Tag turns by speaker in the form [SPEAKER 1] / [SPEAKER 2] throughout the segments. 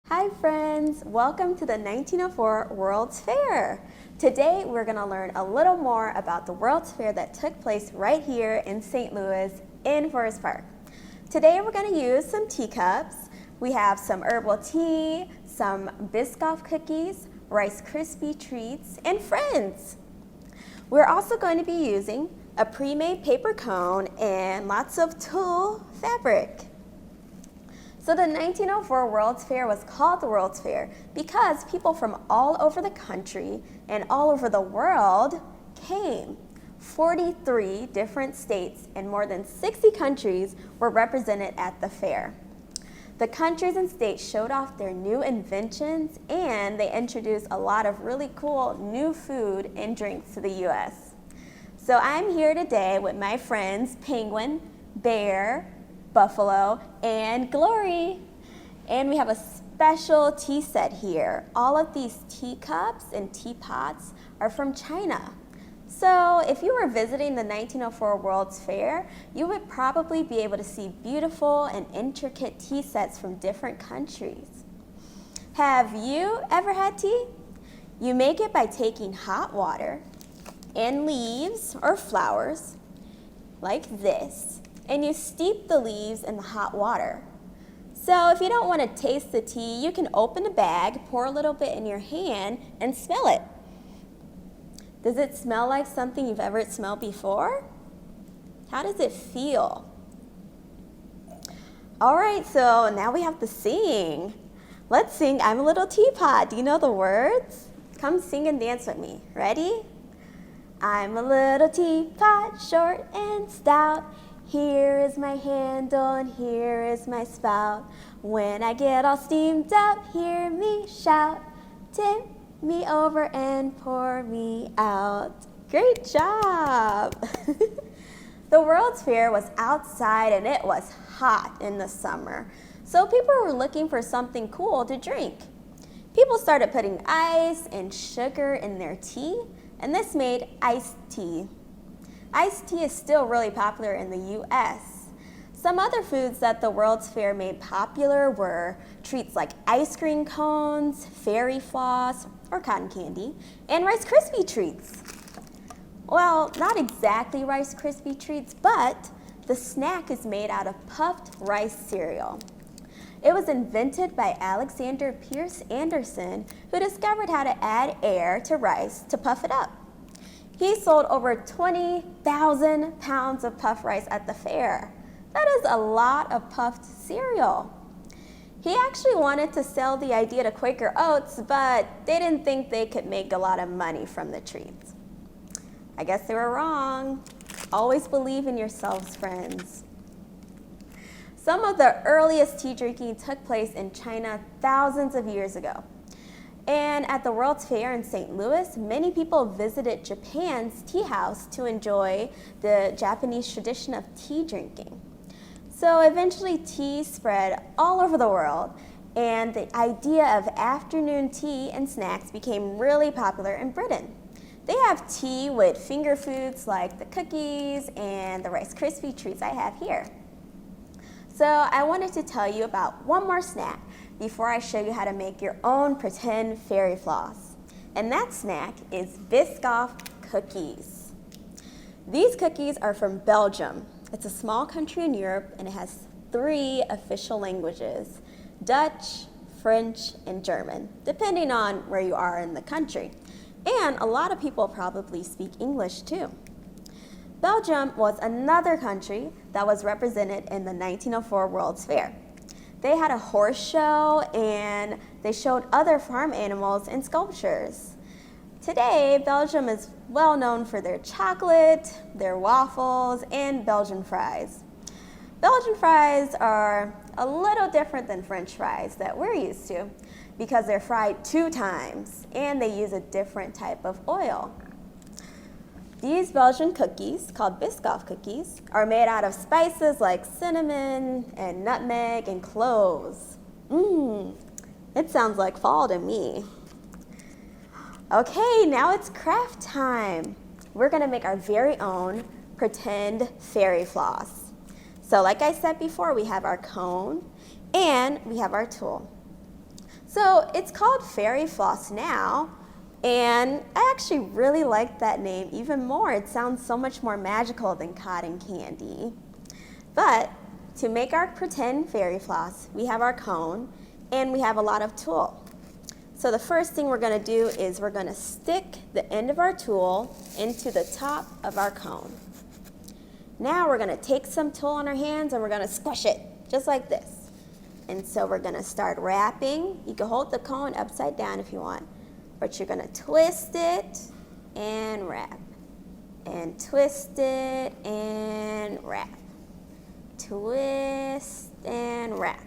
[SPEAKER 1] Hi friends, welcome to the 1904 World's Fair. Today we're going to learn a little more about the World's Fair that took place right here in St. Louis in Forest Park. Today we're going to use some teacups. We have some herbal tea, some Biscoff cookies, Rice Krispie treats, and friends. We're also going to be using a pre-made paper cone and lots of tulle fabric. So the 1904 World's Fair was called the World's Fair because people from all over the country and all over the world came. 43 different states and more than 60 countries were represented at the fair. The countries and states showed off their new inventions and they introduced a lot of really cool new food and drinks to the U.S. So I'm here today with my friends Penguin, Bear, Buffalo, and Glory. And we have a special tea set here. All of these teacups and teapots are from China. So if you were visiting the 1904 World's Fair, you would probably be able to see beautiful and intricate tea sets from different countries. Have you ever had tea? You make it by taking hot water and leaves or flowers like this, and you steep the leaves in the hot water. So if you don't want to taste the tea, you can open a bag, pour a little bit in your hand, and smell it. Does it smell like something you've ever smelled before? How does it feel? All right, so now we have to sing. Let's sing I'm a Little Teapot. Do you know the words? Come sing and dance with me. Ready? I'm a little teapot, short and stout. Here is my handle and here is my spout. When I get all steamed up, hear me shout. Tip me over and pour me out. Great job! The World's Fair was outside and it was hot in the summer. So people were looking for something cool to drink. People started putting ice and sugar in their tea, and this made iced tea. Iced tea is still really popular in the U.S. Some other foods that the World's Fair made popular were treats like ice cream cones, fairy floss, or cotton candy, and Rice Krispie treats. Well, not exactly Rice Krispie treats, but the snack is made out of puffed rice cereal. It was invented by Alexander Pierce Anderson, who discovered how to add air to rice to puff it up. He sold over 20,000 pounds of puffed rice at the fair. That is a lot of puffed cereal. He actually wanted to sell the idea to Quaker Oats, but they didn't think they could make a lot of money from the treats. I guess they were wrong. Always believe in yourselves, friends. Some of the earliest tea drinking took place in China thousands of years ago. And at the World's Fair in St. Louis, many people visited Japan's tea house to enjoy the Japanese tradition of tea drinking. So eventually tea spread all over the world, and the idea of afternoon tea and snacks became really popular in Britain. They have tea with finger foods like the cookies and the Rice Krispie treats I have here. So I wanted to tell you about one more snack before I show you how to make your own pretend fairy floss. And that snack is Biscoff cookies. These cookies are from Belgium. It's a small country in Europe and it has 3 official languages: Dutch, French, and German, depending on where you are in the country. And a lot of people probably speak English too. Belgium was another country that was represented in the 1904 World's Fair. They had a horse show and they showed other farm animals and sculptures. Today, Belgium is well known for their chocolate, their waffles, and Belgian fries. Belgian fries are a little different than French fries that we're used to because they're fried 2 times and they use a different type of oil. These Belgian cookies, called Biscoff cookies, are made out of spices like cinnamon and nutmeg and cloves. It sounds like fall to me. Okay, now it's craft time. We're gonna make our very own pretend fairy floss. So like I said before, we have our cone and we have our tulle. So it's called Fairy Floss now, and I actually really like that name even more. It sounds so much more magical than cotton candy. But to make our pretend fairy floss, we have our cone and we have a lot of tulle. So the first thing we're going to do is we're going to stick the end of our tulle into the top of our cone. Now we're going to take some tulle on our hands and we're going to squish it just like this. And so we're going to start wrapping. You can hold the cone upside down if you want, but you're going to twist it and wrap, and twist it and wrap, twist and wrap,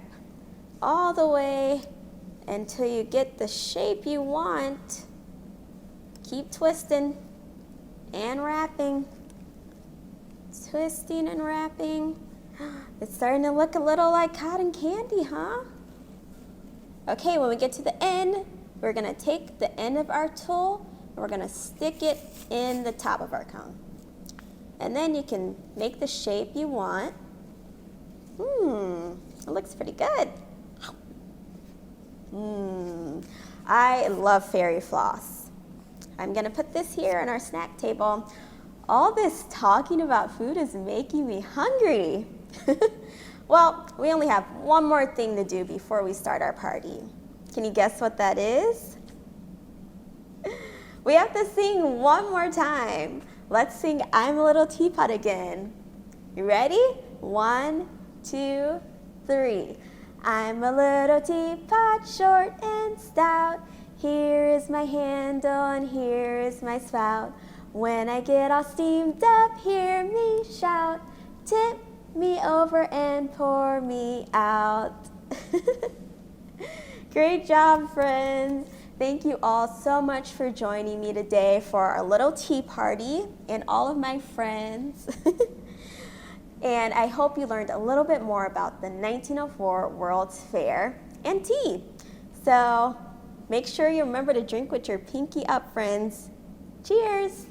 [SPEAKER 1] all the way until you get the shape you want. Keep twisting and wrapping, twisting and wrapping. It's starting to look a little like cotton candy, huh? Okay, when we get to the end, we're gonna take the end of our tulle and we're gonna stick it in the top of our cone. And then you can make the shape you want. It looks pretty good. I love fairy floss. I'm gonna put this here on our snack table. All this talking about food is making me hungry. Well, we only have one more thing to do before we start our party. Can you guess what that is? We have to sing one more time. Let's sing I'm a Little Teapot again. You ready? 1, 2, 3. I'm a little teapot, short and stout. Here is my handle and here is my spout. When I get all steamed up, hear me shout. Tip me over and pour me out. Great job, friends. Thank you all so much for joining me today for our little tea party and all of my friends. And I hope you learned a little bit more about the 1904 World's Fair and tea. So make sure you remember to drink with your pinky up, friends. Cheers.